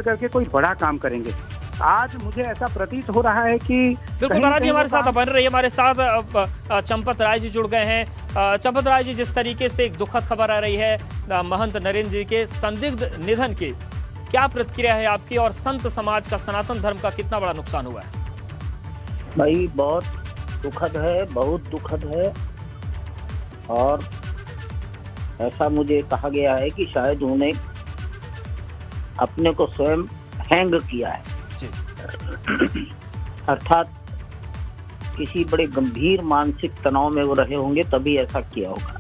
करके कोई बड़ा काम करेंगे। आज मुझे ऐसा प्रतीत हो रहा है कि बिल्कुल महाराज जी हमारे साथ बन रही है, हमारे साथ चंपत राय जी जुड़ गए हैं। चंपत राय जी, जिस तरीके से एक दुखद खबर आ रही है महंत नरेंद्र जी के संदिग्ध निधन की, क्या प्रतिक्रिया है आपकी और संत समाज का, सनातन धर्म का कितना बड़ा नुकसान हुआ है? भाई बहुत दुखद है, बहुत दुखद है। और ऐसा मुझे कहा गया है कि शायद उन्हें अपने को स्वयं हैंग किया है, अर्थात किसी बड़े गंभीर मानसिक तनाव में वो रहे होंगे तभी ऐसा किया होगा।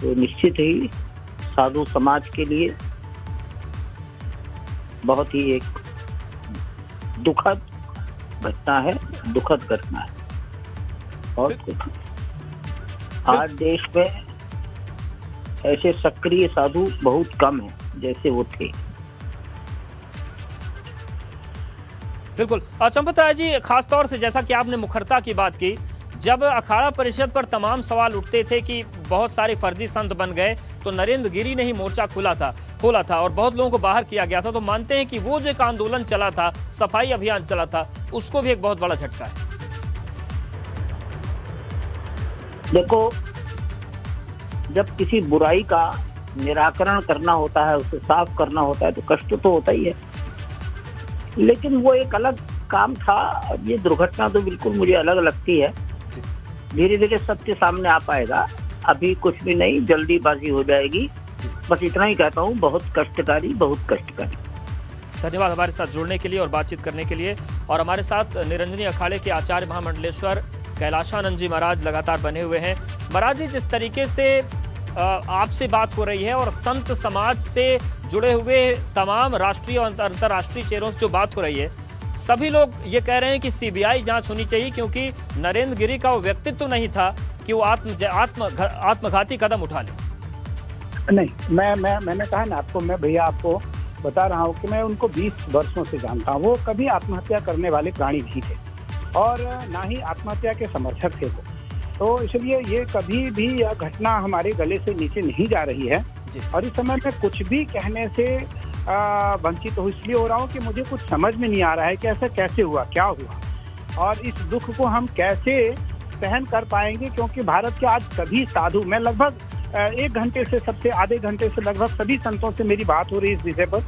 तो निश्चित ही साधु समाज के लिए बहुत ही एक दुखद घटना है, दुखद घटना है। और आज देश में ऐसे सक्रिय साधु बहुत कम हैं जैसे वो थे। बिल्कुल। चंपत राय जी, खासतौर से जैसा कि आपने मुखरता की बात की, जब अखाड़ा परिषद पर तमाम सवाल उठते थे कि बहुत सारे फर्जी संत बन गए, तो नरेंद्र गिरी ने ही मोर्चा खोला था और बहुत लोगों को बाहर किया गया था। तो मानते हैं कि वो जो एक आंदोलन चला था, सफाई अभियान चला था, उसको भी एक बहुत बड़ा झटका है। देखो, जब किसी बुराई का निराकरण करना होता है, उसे साफ करना होता है, तो कष्ट तो होता ही है, लेकिन वो एक अलग काम था। ये दुर्घटना तो बिल्कुल मुझे अलग लगती है। धीरे धीरे सत्य सामने आ पाएगा, अभी कुछ भी नहीं, जल्दीबाजी हो जाएगी। बस इतना ही कहता हूँ, बहुत कष्टकारी, बहुत कष्टकारी। धन्यवाद हमारे साथ जुड़ने के लिए और बातचीत करने के लिए। और हमारे साथ निरंजनी अखाड़े के आचार्य महामंडलेश्वर कैलाशानंद जी महाराज लगातार बने हुए हैं। महाराज जी, जिस तरीके से आपसे बात हो रही है और संत समाज से जुड़े हुए तमाम राष्ट्रीय और अंतर्राष्ट्रीय चेहरों से जो बात हो रही है, सभी लोग ये कह रहे हैं कि सीबीआई जांच होनी चाहिए, क्योंकि नरेंद्र गिरी का वो व्यक्तित्व तो नहीं था कि वो आत्मघाती कदम उठा ले। नहीं, मैंने कहा ना आपको, मैं भैया आपको बता रहा हूँ कि मैं उनको 20 वर्षों से जानता हूँ। वो कभी आत्महत्या करने वाले प्राणी नहीं थे और ना ही आत्महत्या के समर्थक थे वो। तो इसलिए ये कभी भी यह घटना हमारे गले से नीचे नहीं जा रही है। और इस समय में कुछ भी कहने से वंचित तो इसलिए हो रहा हूँ कि मुझे कुछ समझ में नहीं आ रहा है कि ऐसा कैसे हुआ, क्या हुआ, और इस दुख को हम कैसे सहन कर पाएंगे। क्योंकि भारत के आज सभी साधु, मैं लगभग 1 घंटे से, सबसे आधे घंटे से लगभग सभी संतों से मेरी बात हो रही है इस विषय पर,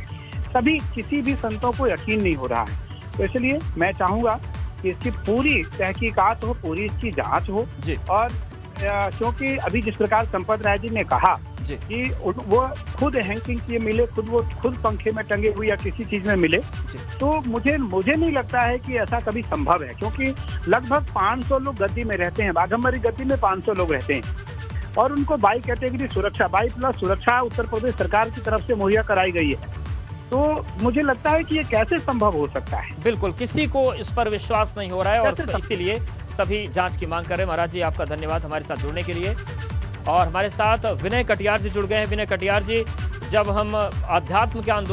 सभी किसी भी संतों को यकीन नहीं हो रहा है। तो इसलिए मैं चाहूँगा कि इसकी पूरी तहकीकात हो, पूरी इसकी जांच हो। और क्योंकि अभी जिस प्रकार संपत राय जी ने कहा कि वो खुद हैंकिंग किए मिले, वो खुद पंखे में टंगे हुए या किसी चीज में मिले, तो मुझे नहीं लगता है कि ऐसा कभी संभव है। क्योंकि लगभग 500 लोग गद्दी में रहते हैं, बाघंबरी गद्दी में 500 लोग रहते हैं और उनको बाई कैटेगरी सुरक्षा, 22+ सुरक्षा उत्तर प्रदेश सरकार की तरफ से मुहैया कराई गई है। तो मुझे लगता है कि ये कैसे संभव हो सकता है। बिल्कुल, किसी को इस पर विश्वास नहीं हो रहा है और इसीलिए सभी जांच की मांग कर रहे हैं। महाराज जी, आपका धन्यवाद हमारे साथ जुड़ने के लिए। और हमारे साथ विनय कटियार जी जुड़ गए हैं। विनय कटियार जी, जब हम अध्यात्म के आंदोलन